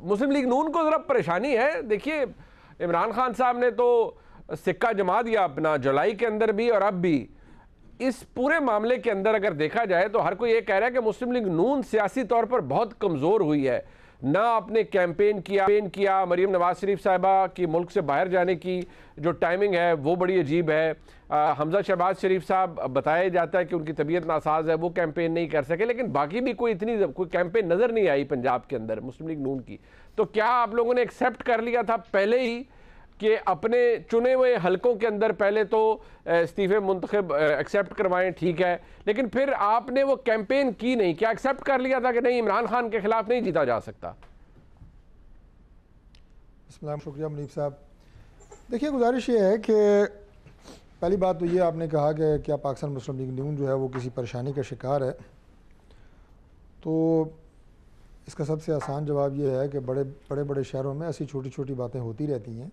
मुस्लिम league नून को ज़रा परेशानी है। देखिए इमरान खान साहब ने तो सिक्का जमा दिया अपना, जुलाई के अंदर भी और अब भी। इस पूरे मामले के अंदर अगर देखा जाए तो हर कोई ये कह रहा है कि मुस्लिम लीग नून सियासी तौर पर बहुत कमज़ोर हुई है। ना आपने कैंपेन किया, मरीम नवाज शरीफ साहिबा की मुल्क से बाहर जाने की जो टाइमिंग है वो बड़ी अजीब है। हमजा शहबाज शरीफ साहब बताया जाता है कि उनकी तबीयत नासाज है, वो कैंपेन नहीं कर सके, लेकिन बाकी भी कोई कैंपेन नज़र नहीं आई पंजाब के अंदर मुस्लिम लीग नून की। तो क्या आप लोगों ने एक्सेप्ट कर लिया था पहले ही कि अपने चुने हुए हलकों के अंदर पहले तो इस्तीफे मुंतखब एक्सेप्ट करवाएं, ठीक है, लेकिन फिर आपने वो कैंपेन की नहीं? क्या एक्सेप्ट कर लिया था कि नहीं, इमरान खान के खिलाफ नहीं जीता जा सकता? शुक्रिया मुनीब साहब। देखिए गुजारिश ये है कि पहली बात तो ये आपने कहा कि क्या पाकिस्तान मुस्लिम लीग नून जो है वो किसी परेशानी का शिकार है, तो इसका सबसे आसान जवाब ये है कि बड़े शहरों में ऐसी छोटी छोटी बातें होती रहती हैं।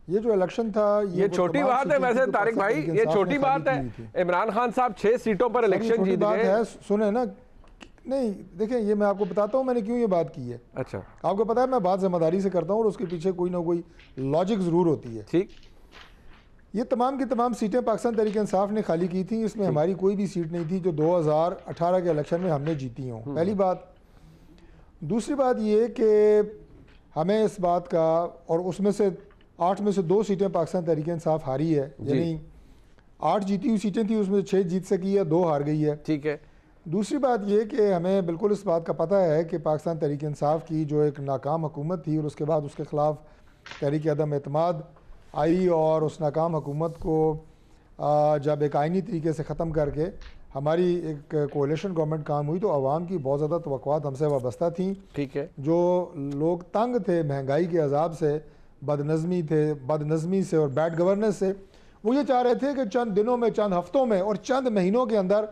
ये जो इलेक्शन था ये छोटी बात है वैसे तारिक भाई, ये छोटी बात है। इमरान खान साहब 6 सीटों पर इलेक्शन जीत गए। सुने ना, नहीं देखें, ये मैं आपको बताता हूँ मैंने क्यों ये बात की है। अच्छा, आपको पता है मैं बात जिम्मेदारी से करता हूँ और उसके पीछे कोई ना कोई लॉजिक ज़रूर होती है। ठीक, ये तमाम की तमाम सीटें पाकिस्तान तहरीक इंसाफ ने खाली की थी, इसमें हमारी कोई भी सीट नहीं थी जो 2018 के इलेक्शन में हमने जीती हों, पहली बात। दूसरी बात ये कि हमें इस बात का, और उसमें से 8 में से 2 सीटें पाकिस्तान तहरीक इंसाफ हारी है, यानी 8 जीती हुई सीटें थी उसमें 6 जीत सकी है, 2 हार गई है। ठीक है। दूसरी बात ये कि हमें बिल्कुल इस बात का पता है कि पाकिस्तान तहरीक इंसाफ की जो एक नाकाम हुकूमत थी और उसके बाद उसके ख़िलाफ़ तहरीक अदम एतमाद आई और उस नाकाम हुकूमत को जब एक आइनी तरीके से ख़त्म करके हमारी एक कोalition गवर्नमेंट काम हुई तो आवाम की बहुत ज़्यादा तवक्कुआत हमसे वाबस्ता थी। ठीक है। जो लोग तंग थे महंगाई के अजाब से, बदनज़मी से और बैड गवर्नेंस से, वो ये चाह रहे थे कि चंद दिनों में, चंद हफ्तों में और चंद महीनों के अंदर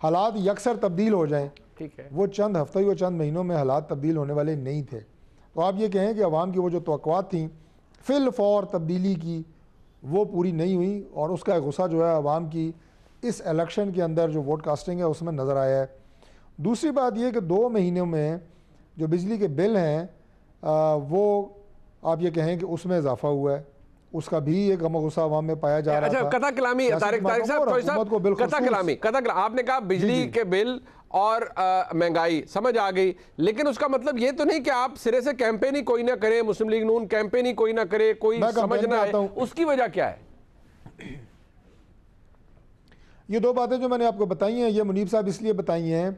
हालात यकसर तब्दील हो जाएं। ठीक है। वो चंद हफ्तों या चंद महीनों में हालात तब्दील होने वाले नहीं थे। तो आप ये कहें कि आवाम की वो जो तवक्कुआत थी फिल फॉर तब्दीली की, वो पूरी नहीं हुई और उसका गुस्सा जो है आवाम की इस इलेक्शन के अंदर जो वोट कास्टिंग है उसमें नज़र आया है। दूसरी बात यह कि 2 महीनों में जो बिजली के बिल हैं वो आप ये कहें कि उसमें इजाफा हुआ है, उसका भी एक गुस्सा आवाम में पाया जा रहा था। कथा कलामी तारिक साहब, आपने कहा बिजली के बिल और महंगाई समझ आ गई, लेकिन उसका मतलब ये तो नहीं कि आप सिरे से कैंपेन ही कोई ना करे, मुस्लिम लीग नून कैंपेन ही कोई ना करे, कोई समझ ना आए, उसकी वजह क्या है? ये 2 बातें जो मैंने आपको बताई हैं ये मुनीब साहब इसलिए बताई हैं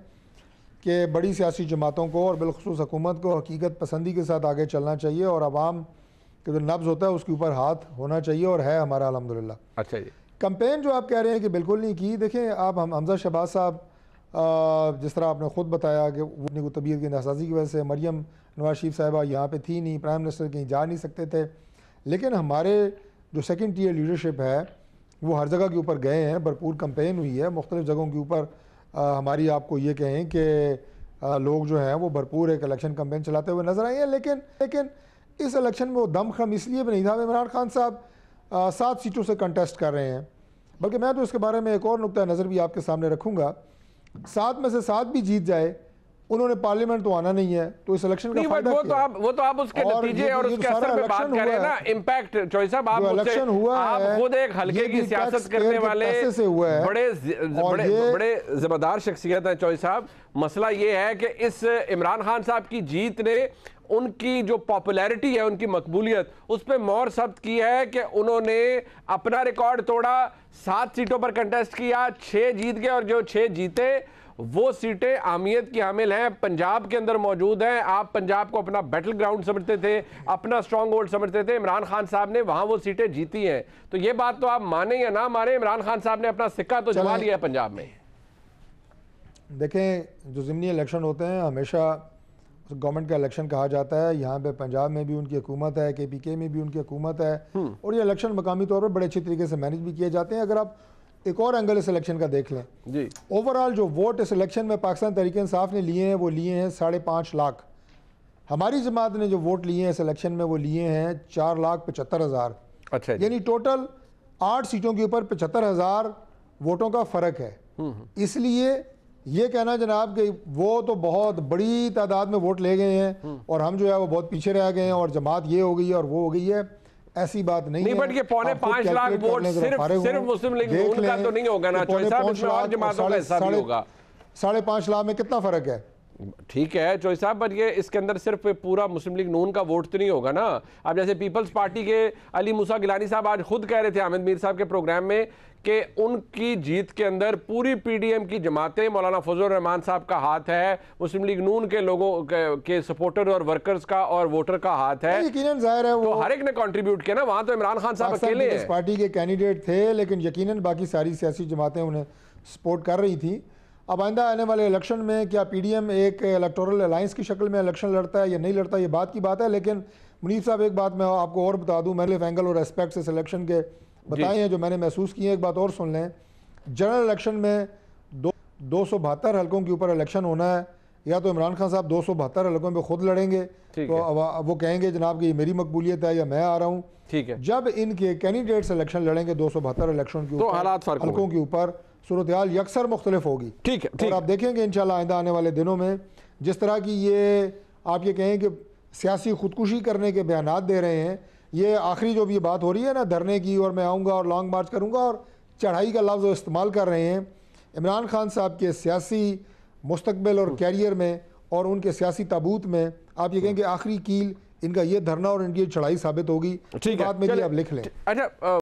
कि बड़ी सियासी जमातों को और बिलखुसूस हुकूमत को हकीकत पसंदी के साथ आगे चलना चाहिए और आवाम कि जो नब्ज़ होता है उसके ऊपर हाथ होना चाहिए और है हमारा अल्हम्दुलिल्लाह। अच्छा जी। कैंपेन जो आप कह रहे हैं कि बिल्कुल नहीं की, देखें आप हमजा शहबाज साहब जिस तरह आपने ख़ुद बताया कि अपनी को तबीयत की नासाजी की वजह से मरीम नवाज शरीफ साहिबा यहाँ पे थी नहीं, प्राइम मिनिस्टर कहीं जा नहीं सकते थे, लेकिन हमारे जो सेकंड टियर लीडरशिप है वो हर जगह के ऊपर गए हैं, भरपूर कैंपेन हुई है मुख्तलिफ़ जगहों के ऊपर। हमारी आपको ये कहें कि लोग जो हैं वो भरपूर एक इलेक्शन कैंपेन चलाते हुए नज़र आए हैं, लेकिन इस इलेक्शन में वो दमखम इसलिए भी नहीं था। इमरान खान साहब 7 सीटों से कंटेस्ट कर रहे हैं, बल्कि मैं तो इसके बारे में एक और नुक्ता नज़र भी आपके सामने रखूँगा। 7 में से 7 भी जीत जाए, उन्होंने पार्लियामेंट तो आना नहीं है, तो इस इलेक्शन का फायदा क्या? वो तो आप उसके नतीजे और उसके असर पे बात करें ना, इम्पैक्ट। चौधरी साहब आप इलेक्शन हुआ आप खुद एक हल्के की सियासत करने वाले बड़े जिम्मेदार शख्सियत हैं चौधरी साहब। मसला ये है कि इस इमरान खान साहब की जीत ने उनकी जो पॉपुलैरिटी है, उनकी मकबूलियत, उस पर मोहर सब्त की है कि उन्होंने अपना रिकॉर्ड तोड़ा, 7 सीटों पर कंटेस्ट किया, 6 जीत गए और जो 6 जीते वो सीटें अहमियत की हामिल हैं, पंजाब के अंदर मौजूद हैं। आप पंजाब को अपना बैटल ग्राउंड समझते थे, अपना स्ट्रॉन्ग होल्ड समझते थे, इमरान खान साहब ने वहां वो सीटें जीती हैं। तो ये बात तो आप माने या ना माने, इमरान खान साहब ने अपना सिक्का तो जमा लिया है पंजाब में। देखें जो ज़िमनी इलेक्शन होते हैं हमेशा गवर्नमेंट का इलेक्शन कहा जाता है। यहाँ पे पंजाब में भी उनकी हुकूमत है, KPK में भी उनकी हुकूमत है और ये इलेक्शन मकामी तौर पर बड़े अच्छे तरीके से मैनेज भी किए जाते हैं। अगर आप एक और एंगल इस इलेक्शन का देख लें जी, ओवरऑल जो वोट इस इलेक्शन में पाकिस्तान तहरीक इंसाफ ने लिए हैं वो लिए हैं 5.5 लाख। हमारी जमात ने जो वोट लिए हैं इस इलेक्शन में वो लिए हैं 4,75,000। अच्छा, यानी टोटल 8 सीटों के ऊपर 75,000 वोटों का फ़र्क है। इसलिए ये कहना जनाब कि वो तो बहुत बड़ी तादाद में वोट ले गए हैं और हम जो है वो बहुत पीछे रह गए हैं और जमात ये हो गई है और वो हो गई है, ऐसी बात नहीं है। बट ये 5.25 लाख वोट सिर्फ मुस्लिम लीग नून का तो नहीं होगा ना चौधरी साहब, इसमें और जमातों का हिस्सा भी होगा। 5.5 लाख में कितना फर्क है? ठीक है चौधरी साहब, पर ये इसके अंदर सिर्फ पूरा मुस्लिम लीग नून का वोट तो नहीं होगा ना। अब जैसे पीपल्स पार्टी के अली मूसा गिलानी साहब आज खुद कह रहे थे आमिर मीर साहब के प्रोग्राम में कि उनकी जीत के अंदर पूरी पीडीएम की जमातें, मौलाना फजल रहमान साहब का हाथ है, मुस्लिम लीग नून के लोगों के सपोर्टर और वर्कर्स का और वोटर का हाथ है। यकीनन जाहिर है वो तो हर एक ने कंट्रीब्यूट किया ना, वहां तो इमरान खान साहब अकेले हैं। इस पार्टी के कैंडिडेट थे, लेकिन यकीनन बाकी सारी सियासी जमातें उन्हें सपोर्ट कर रही थी। अब आइंदा आने वाले इलेक्शन में क्या पीडीएम एक इलेक्टोरल अलायंस की शक्ल में इलेक्शन लड़ता है या नहीं लड़ता, ये बात की बात है। लेकिन मुनीफ साहब एक बात मैं आपको और बता दूं, मैंने एंगल और एस्पेक्ट से इलेक्शन के बताए हैं जो मैंने महसूस किए हैं। एक बात और सुन लें, जनरल इलेक्शन में 272 हलकों के ऊपर इलेक्शन होना है, या तो इमरान खान साहब 272 हलकों में खुद लड़ेंगे तो वो कहेंगे जनाब कि ये मेरी मकबूलियत है या मैं आ रहा हूँ। ठीक है, जब इनके कैंडिडेट्स इलेक्शन लड़ेंगे 272 इलेक्शन के ऊपर हलकों के ऊपर, सूरत हाल यकसर मुख्तलिफ होगी। ठीक है, और आप देखेंगे इंशाल्लाह आइंदा आने वाले दिनों में जिस तरह की ये आप ये कहें कि सियासी खुदकुशी करने के बयानात दे रहे हैं, ये आखिरी जो भी ये बात हो रही है ना धरने की और मैं आऊँगा और लॉन्ग मार्च करूँगा और चढ़ाई का लफ्ज़ इस्तेमाल कर रहे हैं, इमरान खान साहब के सियासी मुस्तकबिल और कैरियर में और उनके सियासी ताबूत में आप ये कहें कि आखिरी कील इनका ये धरना और इनकी चढ़ाई साबित होगी। ठीक है, बात मेरी आप लिख लें। अच्छा